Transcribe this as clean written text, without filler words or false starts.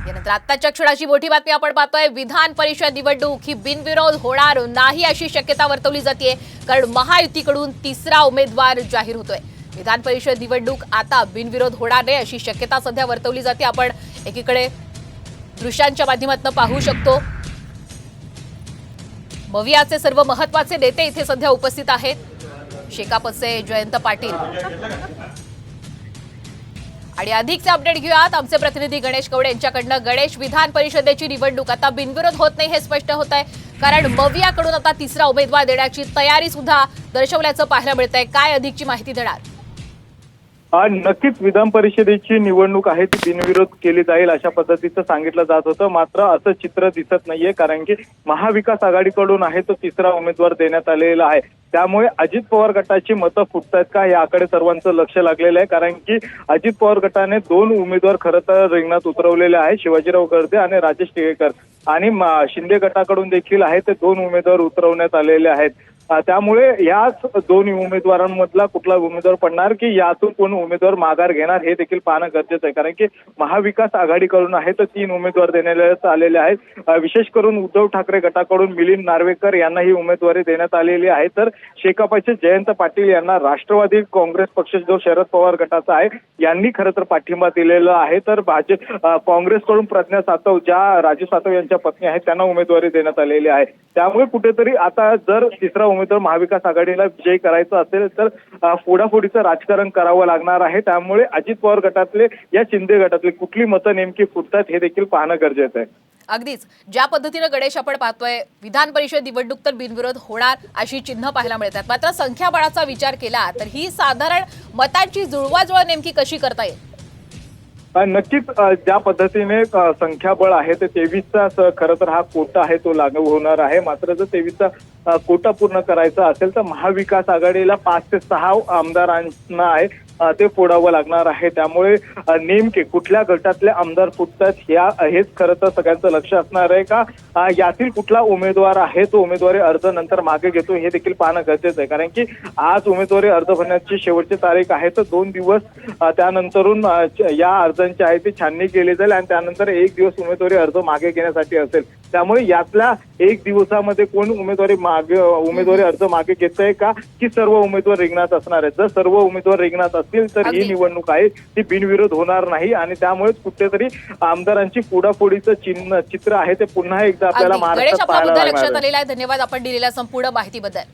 यानंतर आत्ताच्या क्षणाची मोठी बातमी आपण पाहतोय। विधान परिषद निवडणूक ही बिनविरोध होणार नाही अशी शक्यता वर्तवली जाते, कारण महायुतीकडून तिसरा उमेदवार जाहीर होतोय। विधान परिषद निवडणूक आता बिनविरोध होणार नाही अशी शक्यता सध्या वर्तवली जाते। आपण एकीकडे दृश्यांच्या माध्यमातून पाहू शकतो, मवियाचे सर्व महत्त्वाचे नेते इथे सध्या उपस्थित आहेत। शेकापचे जयंत पाटील आणि अधिकचे अपडेट घेऊयात आमचे प्रतिनिधी गणेश कवडे यांच्याकडनं। गणेश, विधान परिषदेची निवडणूक आता बिनविरोध होत नाही हे स्पष्ट होत आहे, कारण मवियाकडून आता तिसरा उमेदवार देण्याची तयारी सुद्धा दर्शवल्याचं पाहायला मिळतंय। काय अधिकची माहिती देणार? नक्कीच विधान परिषदेची निवडणूक आहे ती बिनविरोध केली जाईल अशा पद्धतीचं सांगितलं जात होतं, मात्र असं चित्र दिसत नाहीये, कारण की महाविकास आघाडीकडून आहे तो तिसरा उमेदवार देण्यात आलेला आहे। त्यामुळे अजित पवार गटाची मतं फुटतायत का याकडे सर्वांचं लक्ष लागलेलं आहे, कारण की अजित पवार गटाने दोन उमेदवार खरं तर रिंगणात उतरवलेले आहेत, शिवाजीराव गर्दे आणि राजेश टिकेकर, आणि शिंदे गटाकडून देखील आहे ते दोन उमेदवार उतरवण्यात आलेले आहेत। त्यामुळे याच दोन उमेदवारांमधला कुठला उमेदवार पडणार की यातून कोण उमेदवार माघार घेणार हे देखील पाहणं गरजेचं आहे, कारण की महाविकास आघाडीकडून आहे तर 3 उमेदवार देण्यात आलेले आहेत। विशेष करून उद्धव ठाकरे गटाकडून मिलिंद नार्वेकर यांना ही उमेदवारी देण्यात आलेली आहे, तर शेकापचे जयंत पाटील यांना राष्ट्रवादी काँग्रेस पक्ष जो शरद पवार गटाचा आहे यांनी खरं तर पाठिंबा दिलेला आहे। तर काँग्रेसकडून प्रज्ञा सातव, ज्या राजू सातव यांच्या पत्नी आहेत, त्यांना उमेदवारी देण्यात आलेली आहे। त्यामुळे कुठेतरी आता जर तिसरा उमेदवार महाविकास आघाडीला विजयी करायचा असेल तर फोडाफोडीचं राजकारण करावं लागणार आहे। त्यामुळे अजित पवार गटातले या शिंदे गटातले कुठली मतं नेमकी फुटतात हे देखील पाहणं गरजेचं आहे। अगदीच ज्या पद्धतीने गणेश आपण पाहतोय, विधान परिषद निवडणूक तर बिनविरोध होणार अशी चिन्ह पाहायला मिळतात, मात्र संख्याबळाचा विचार केला तर ही साधारण मतांची जुळवाजुळव नेमकी कशी करता येईल? नक्कीच ज्या पद्धतीने संख्याबळ आहे ते 23चा खरं तर हा कोटा आहे तो लागू होणार आहे, मात्र जर 23चा कोटा पूर्ण करायचा असेल तर महाविकास आघाडीला 5 ते 6 आमदारांना आहे ते फोडावं लागणार आहे। त्यामुळे नेमके कुठल्या गटातले आमदार फुटतात हेच खरं तर सगळ्यांचं लक्ष असणार आहे, का यातील कुठला उमेदवार आहे तो उमेदवारी अर्ज नंतर मागे घेतो हे देखील पाहणं गरजेचं आहे, कारण की आज उमेदवारी अर्ज भरण्याची शेवटची तारीख आहे, तर 2 दिवस त्यानंतरून या अर्जांची आहे ती छाननी केली जाईल आणि त्यानंतर 1 दिवस उमेदवारी अर्ज मागे घेण्यासाठी असेल। त्यामुळे यातल्या 1 दिवसामध्ये कोण उमेदवारी अर्ज मागे घेतोय का की सर्व उमेदवार रिंगणात असणार आहेत? जर सर्व उमेदवार रिंगणात असतील तर ही निवडणूक आहे ती बिनविरोध होणार नाही, आणि त्यामुळेच कुठेतरी आमदारांची फोडाफोडीचं चित्र आहे ते पुन्हा एकदा आपल्याला महाराष्ट्रात पाहायला लक्षात आलेलं आहे। धन्यवाद आपण दिलेल्या संपूर्ण माहितीबद्दल।